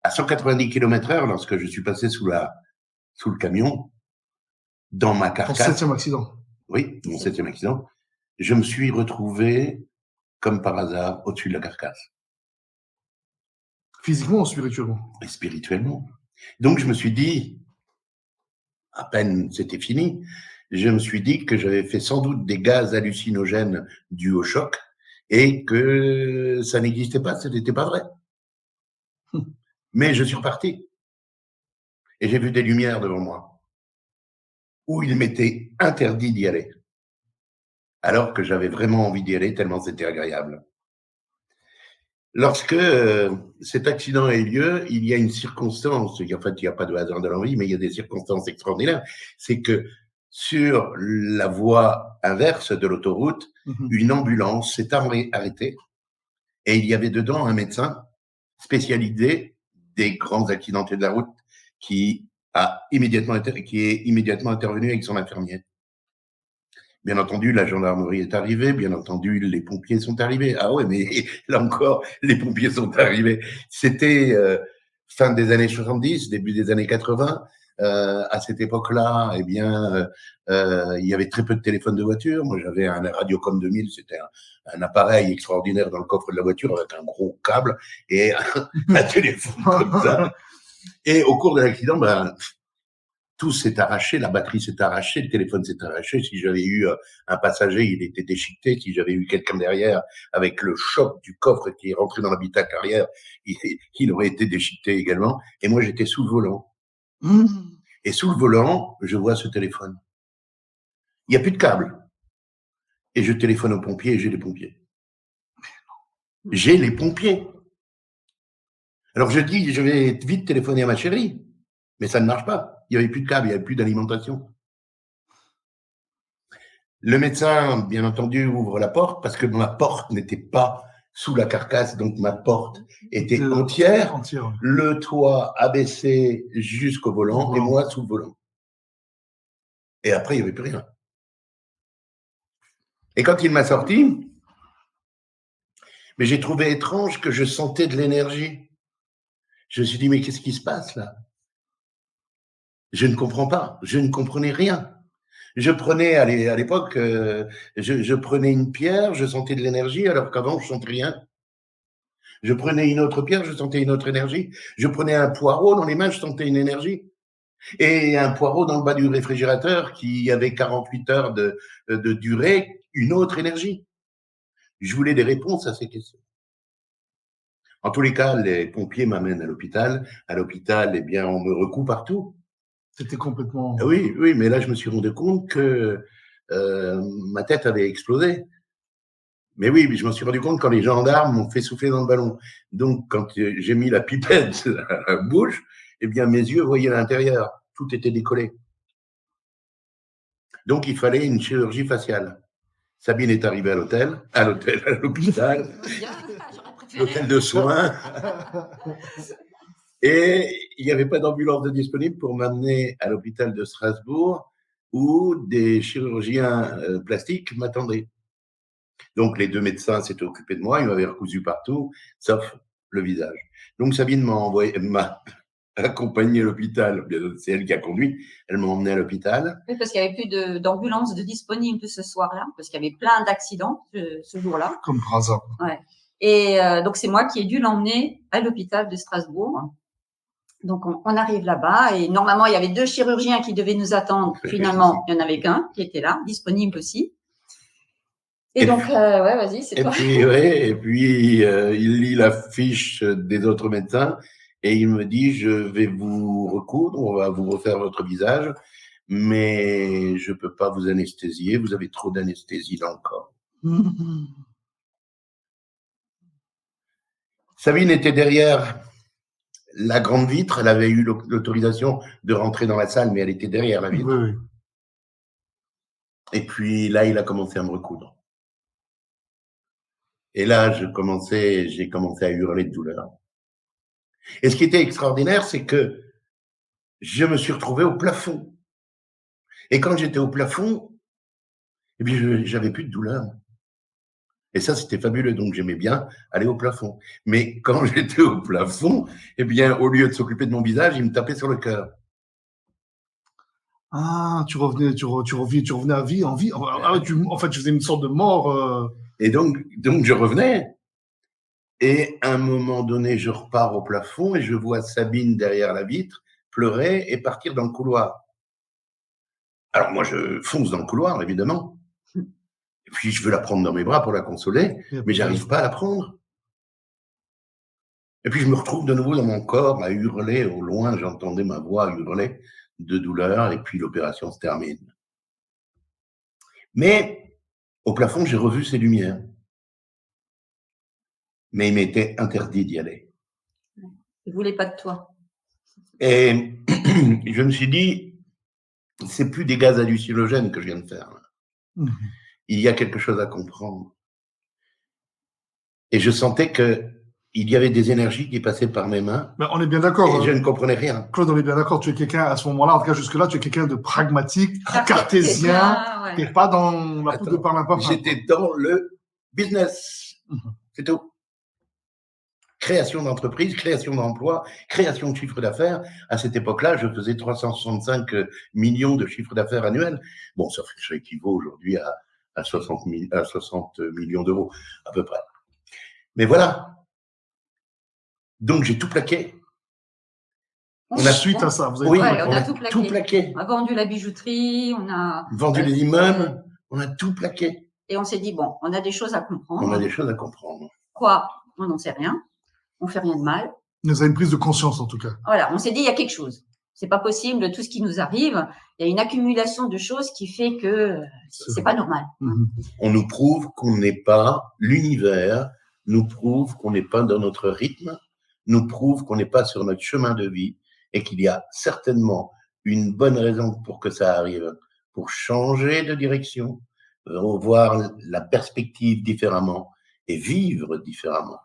à 190 km/h, lorsque je suis passé sous le camion, dans ma Ton carcasse. 7e accident. Oui, mon 7e accident. Je me suis retrouvé, comme par hasard, au-dessus de la carcasse. Physiquement ou spirituellement? Et spirituellement. Donc, je me suis dit, à peine c'était fini, je me suis dit que j'avais fait sans doute des gaz hallucinogènes dus au choc et que ça n'existait pas, ce n'était pas vrai. Mais je suis reparti et j'ai vu des lumières devant moi où il m'était interdit d'y aller, alors que j'avais vraiment envie d'y aller tellement c'était agréable. Lorsque cet accident a eu lieu, il y a une circonstance, en fait, il n'y a pas de hasard dans la vie, mais il y a des circonstances extraordinaires. C'est que sur la voie inverse de l'autoroute, une ambulance s'est arrêtée et il y avait dedans un médecin spécialisé des grands accidentés de la route qui est immédiatement intervenu avec son infirmier. Bien entendu, la gendarmerie est arrivée, bien entendu, les pompiers sont arrivés. Ah ouais, mais là encore, les pompiers sont arrivés. C'était fin des années 70, début des années 80. À cette époque-là, eh bien, il y avait très peu de téléphones de voiture. Moi, j'avais un Radiocom 2000, c'était un appareil extraordinaire dans le coffre de la voiture avec un gros câble et un téléphone comme ça. Et au cours de l'accident, ben, tout s'est arraché, la batterie s'est arrachée, le téléphone s'est arraché. Si j'avais eu un passager, il était déchiqueté. Si j'avais eu quelqu'un derrière, avec le choc du coffre qui est rentré dans l'habitacle arrière, il aurait été déchiqueté également. Et moi, j'étais sous le volant. Et sous le volant, je vois ce téléphone. Il n'y a plus de câble. Et je téléphone aux pompiers et j'ai les pompiers. J'ai les pompiers. Alors je dis, je vais vite téléphoner à ma chérie. Mais ça ne marche pas. Il n'y avait plus de câble, il n'y avait plus d'alimentation. Le médecin, bien entendu, ouvre la porte parce que ma porte n'était pas sous la carcasse, donc ma porte était entière. Le toit abaissé jusqu'au volant et moi sous le volant. Et après, il n'y avait plus rien. Et quand il m'a sorti, mais j'ai trouvé étrange que je sentais de l'énergie. Je me suis dit, mais qu'est-ce qui se passe là? Je ne comprends pas. Je ne comprenais rien. Je prenais, à l'époque, je prenais une pierre, je sentais de l'énergie, alors qu'avant, je ne sentais rien. Je prenais une autre pierre, je sentais une autre énergie. Je prenais un poireau dans les mains, je sentais une énergie. Et un poireau dans le bas du réfrigérateur qui avait 48 heures de durée, une autre énergie. Je voulais des réponses à ces questions. En tous les cas, les pompiers m'amènent à l'hôpital. À l'hôpital, eh bien, on me recoue partout. C'était complètement... Oui, oui, mais là, je me suis rendu compte que ma tête avait explosé. Mais oui, je me suis rendu compte quand les gendarmes m'ont fait souffler dans le ballon. Donc, quand j'ai mis la pipette à la bouche, eh bien, mes yeux voyaient l'intérieur. Tout était décollé. Donc, il fallait une chirurgie faciale. Sabine est arrivée à l'hôpital, l'hôtel de soins. Et il n'y avait pas d'ambulance de disponible pour m'amener à l'hôpital de Strasbourg où des chirurgiens plastiques m'attendaient. Donc, les deux médecins s'étaient occupés de moi, ils m'avaient recousu partout, sauf le visage. Donc, Sabine m'a accompagné à l'hôpital. C'est elle qui a conduit. Elle m'a emmené à l'hôpital. Oui, parce qu'il n'y avait plus d'ambulance de disponible ce soir-là, parce qu'il y avait plein d'accidents ce jour-là. Comme par hasard. Ouais. Et donc, c'est moi qui ai dû l'emmener à l'hôpital de Strasbourg. Donc, on arrive là-bas et normalement, il y avait 2 chirurgiens qui devaient nous attendre. Finalement, il n'y en avait qu'un qui était là, disponible aussi. Et donc, ouais, vas-y, c'est toi. Et puis, il lit la fiche des autres médecins et il me dit, je vais vous recoudre, on va vous refaire votre visage, mais je ne peux pas vous anesthésier, vous avez trop d'anesthésie dans le corps. Sabine était derrière la grande vitre, elle avait eu l'autorisation de rentrer dans la salle, mais elle était derrière la vitre. Oui. Et puis là, il a commencé à me recoudre. Et là, j'ai commencé à hurler de douleur. Et ce qui était extraordinaire, c'est que je me suis retrouvé au plafond. Et quand j'étais au plafond, eh bien, j'avais plus de douleur. Et ça, c'était fabuleux. Donc, j'aimais bien aller au plafond. Mais quand j'étais au plafond, eh bien, au lieu de s'occuper de mon visage, il me tapait sur le cœur. Ah, tu revenais à vie, en vie. Ah, en fait, tu faisais une sorte de mort. Et donc, je revenais. Et à un moment donné, je repars au plafond et je vois Sabine derrière la vitre pleurer et partir dans le couloir. Alors moi, je fonce dans le couloir, évidemment. Et puis, je veux la prendre dans mes bras pour la consoler, mais j'arrive pas à la prendre. Et puis, je me retrouve de nouveau dans mon corps à hurler. Au loin, j'entendais ma voix hurler de douleur et puis l'opération se termine. Mais au plafond, j'ai revu ces lumières. Mais il m'était interdit d'y aller. Il ne voulait pas de toi. Et je me suis dit, c'est plus des gaz hallucinogènes que je viens de faire. Mmh. Il y a quelque chose à comprendre. Et je sentais que il y avait des énergies qui passaient par mes mains. Mais on est bien d'accord. Et je ne comprenais rien. Claude, on est bien d'accord. Tu es quelqu'un, à ce moment-là, en tout cas jusque-là, tu es quelqu'un de pragmatique, cartésien. Ouais. Tu n'es pas dans la poudre de parlimpinpin. J'étais dans le business. C'est tout. Création d'entreprise, création d'emplois, création de chiffre d'affaires. À cette époque-là, je faisais 365 millions de chiffre d'affaires annuel. Bon, ça équivaut aujourd'hui à 60 millions d'euros, à peu près. Mais voilà. Donc, j'ai tout plaqué. Suite à ça, vous avez on a tout plaqué. On a vendu la bijouterie, on a vendu les immeubles, on a tout plaqué. Et on s'est dit, bon, on a des choses à comprendre. On a des choses à comprendre. Quoi? On n'en sait rien. On fait rien de mal. Vous avez une prise de conscience, en tout cas. Voilà, on s'est dit, il y a quelque chose. C'est pas possible, tout ce qui nous arrive. Il y a une accumulation de choses qui fait que c'est pas normal. On nous prouve qu'on n'est pas l'univers, nous prouve qu'on n'est pas dans notre rythme, nous prouve qu'on n'est pas sur notre chemin de vie et qu'il y a certainement une bonne raison pour que ça arrive, pour changer de direction, voir la perspective différemment et vivre différemment.